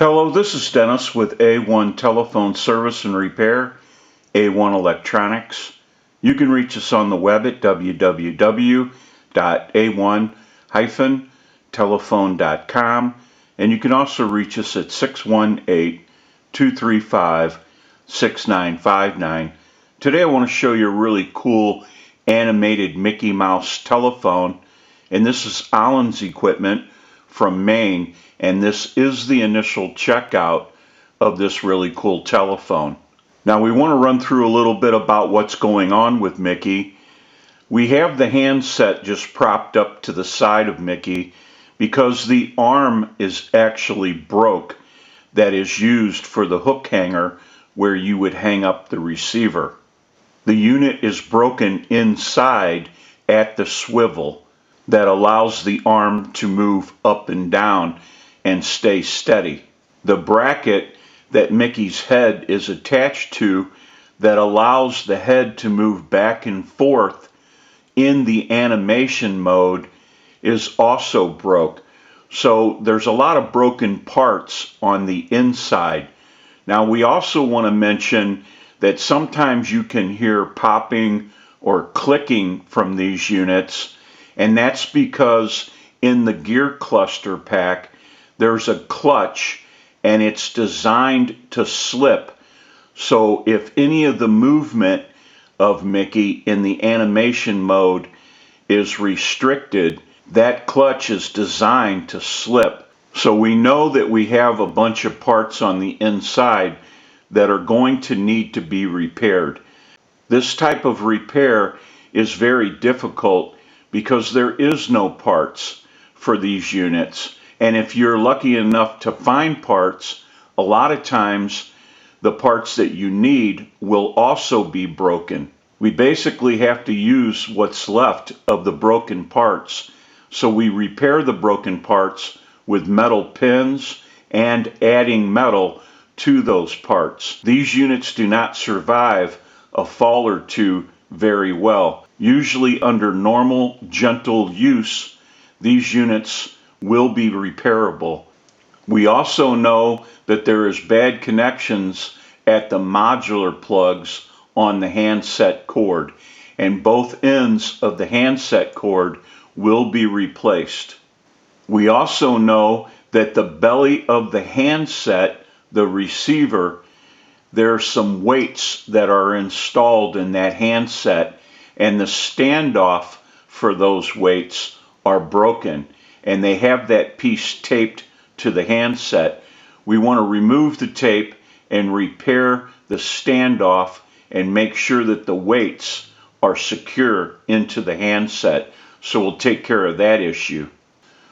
Hello, this is Dennis with A1 Telephone Service and Repair, A1 Electronics. You can reach us on the web at www.a1-telephone.com, and you can also reach us at 618-235-6959. Today I want to show you a really cool animated Mickey Mouse telephone, and this is Allen's Equipment from Maine, and this is the initial checkout of this really cool telephone. Now we want to run through a little bit about what's going on with Mickey. We have the handset just propped up to the side of Mickey because the arm is actually broke that is used for the hook hanger where you would hang up the receiver. The unit is broken inside at the swivel that allows the arm to move up and down and stay steady. The bracket that Mickey's head is attached to that allows the head to move back and forth in the animation mode is also broke. So there's a lot of broken parts on the inside. Now we also want to mention that sometimes you can hear popping or clicking from these units, and that's because in the gear cluster pack there's a clutch and it's designed to slip. So if any of the movement of Mickey in the animation mode is restricted, that clutch is designed to slip. So we know that we have a bunch of parts on the inside that are going to need to be repaired. This type of repair is very difficult because there is no parts for these units. And if you're lucky enough to find parts, a lot of times the parts that you need will also be broken. We basically have to use what's left of the broken parts. So we repair the broken parts with metal pins and adding metal to those parts. These units do not survive a fall or two very well. Usually under normal, gentle use, these units will be repairable. We also know that there is bad connections at the modular plugs on the handset cord, and both ends of the handset cord will be replaced. We also know that the belly of the handset, the receiver, there's some weights that are installed in that handset, and the standoff for those weights are broken, and they have that piece taped to the handset. We want to remove the tape and repair the standoff and make sure that the weights are secure into the handset. So we'll take care of that issue.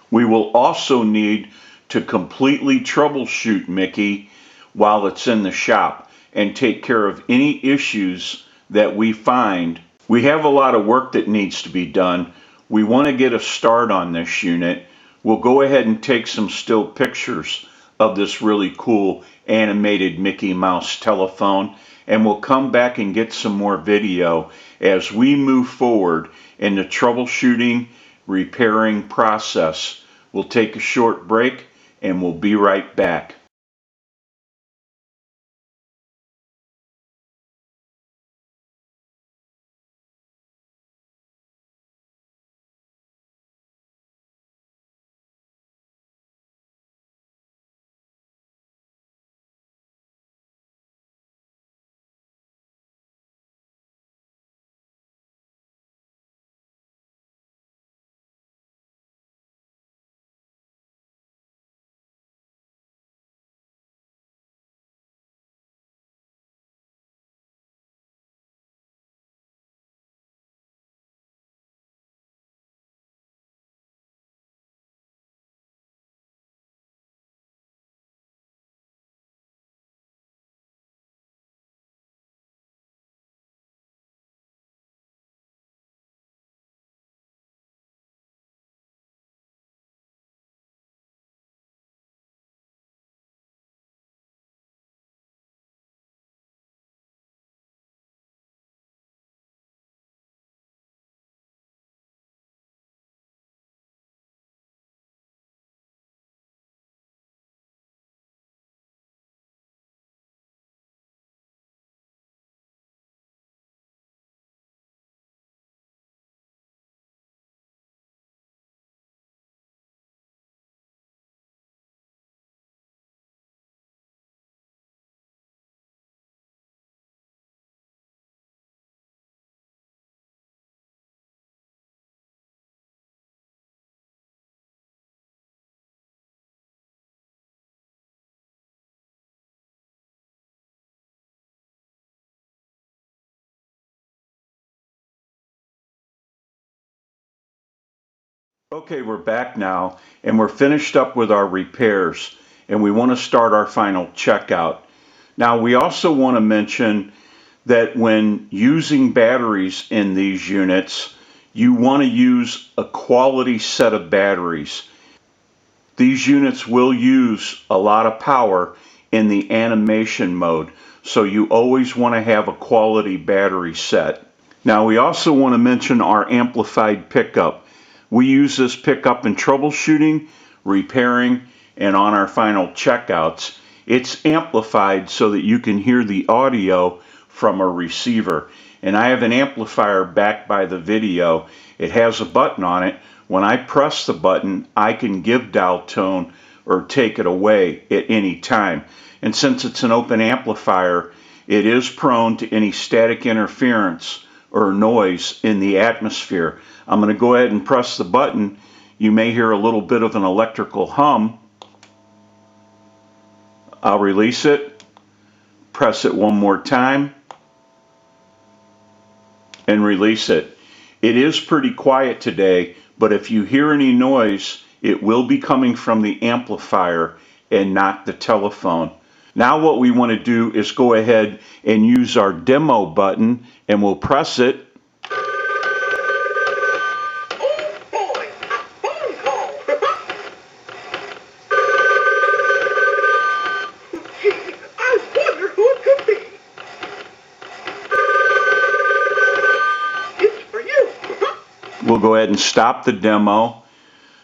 We will also need to completely troubleshoot Mickey while it's in the shop and take care of any issues that we find. We have a lot of work that needs to be done. We want to get a start on this unit. We'll go ahead and take some still pictures of this really cool animated Mickey Mouse telephone, and we'll come back and get some more video as we move forward in the troubleshooting, repairing process. We'll take a short break and we'll be right back. Okay, we're back now, and we're finished up with our repairs, and we want to start our final checkout. Now, we also want to mention that when using batteries in these units, you want to use a quality set of batteries. These units will use a lot of power in the animation mode, so you always want to have a quality battery set. Now, we also want to mention our amplified pickup. We use this pickup in troubleshooting, repairing, and on our final checkouts. It's amplified so that you can hear the audio from a receiver. And I have an amplifier back by the video. It has a button on it. When I press the button, I can give dial tone or take it away at any time. And since it's an open amplifier, it is prone to any static interference or noise in the atmosphere. I'm going to go ahead and press the button. You may hear a little bit of an electrical hum. I'll release it, press it one more time, and release it. It is pretty quiet today, but if you hear any noise, it will be coming from the amplifier and not the telephone. Now what we want to do is go ahead and use our demo button, and we'll press it. We'll go ahead and stop the demo.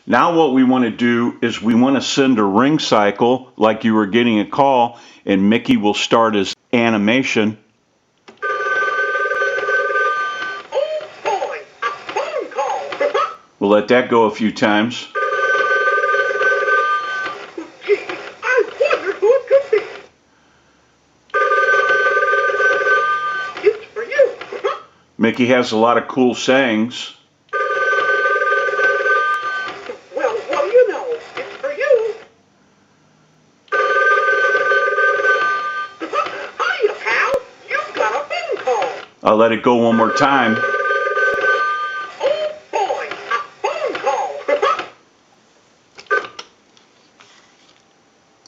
Now what we want to do is we want to send a ring cycle like you were getting a call, and Mickey will start his animation. We'll let that go a few times. Mickey has a lot of cool sayings. I'll let it go one more time.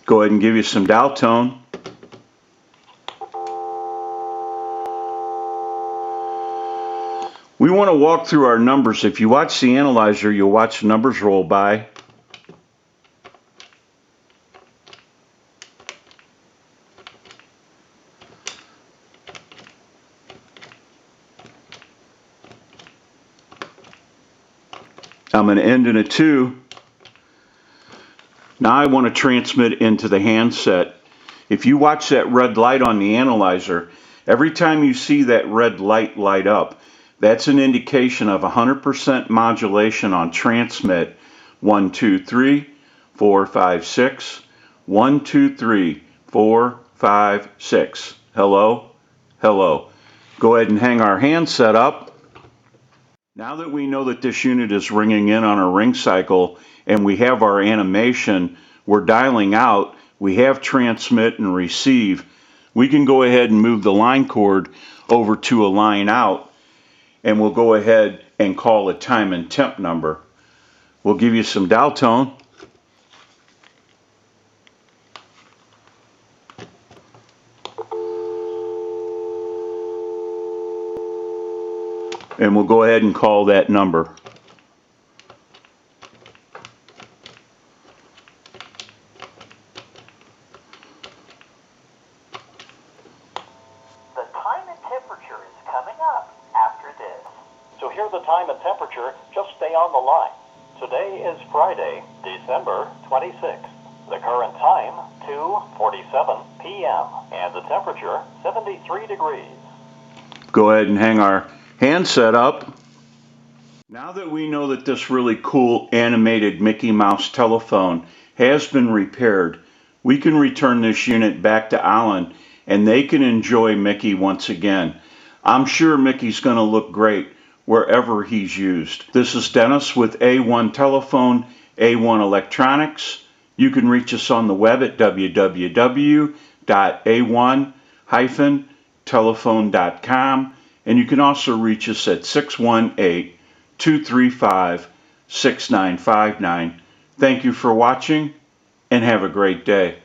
Go ahead and give you some dial tone. We want to walk through our numbers. If you watch the analyzer, you'll watch the numbers roll by. I'm going to end in a 2. Now I want to transmit into the handset. If you watch that red light on the analyzer, every time you see that red light light up, that's an indication of 100% modulation on transmit. 1, 2, 3, 4, 5, 6. 1, 2, 3, 4, 5, 6. Hello? Hello. Go ahead and hang our handset up. Now that we know that this unit is ringing in on a ring cycle and we have our animation, we're dialing out, we have transmit and receive, we can go ahead and move the line cord over to a line out, and we'll go ahead and call a time and temp number. We'll give you some dial tone. And we'll go ahead and call that number. The time and temperature is coming up after this. To hear the time and temperature, just stay on the line. Today is Friday, December 26th. The current time, 2:47 p.m. and the temperature, 73 degrees. Go ahead and hang our handset up. Now that we know that this really cool animated Mickey Mouse telephone has been repaired, we can return this unit back to Alan and they can enjoy Mickey once again. I'm sure Mickey's going to look great wherever he's used. This is Dennis with A1 Telephone, A1 Electronics. You can reach us on the web at www.a1-telephone.com. And you can also reach us at 618-235-2969. 6959. Thank you for watching and have a great day.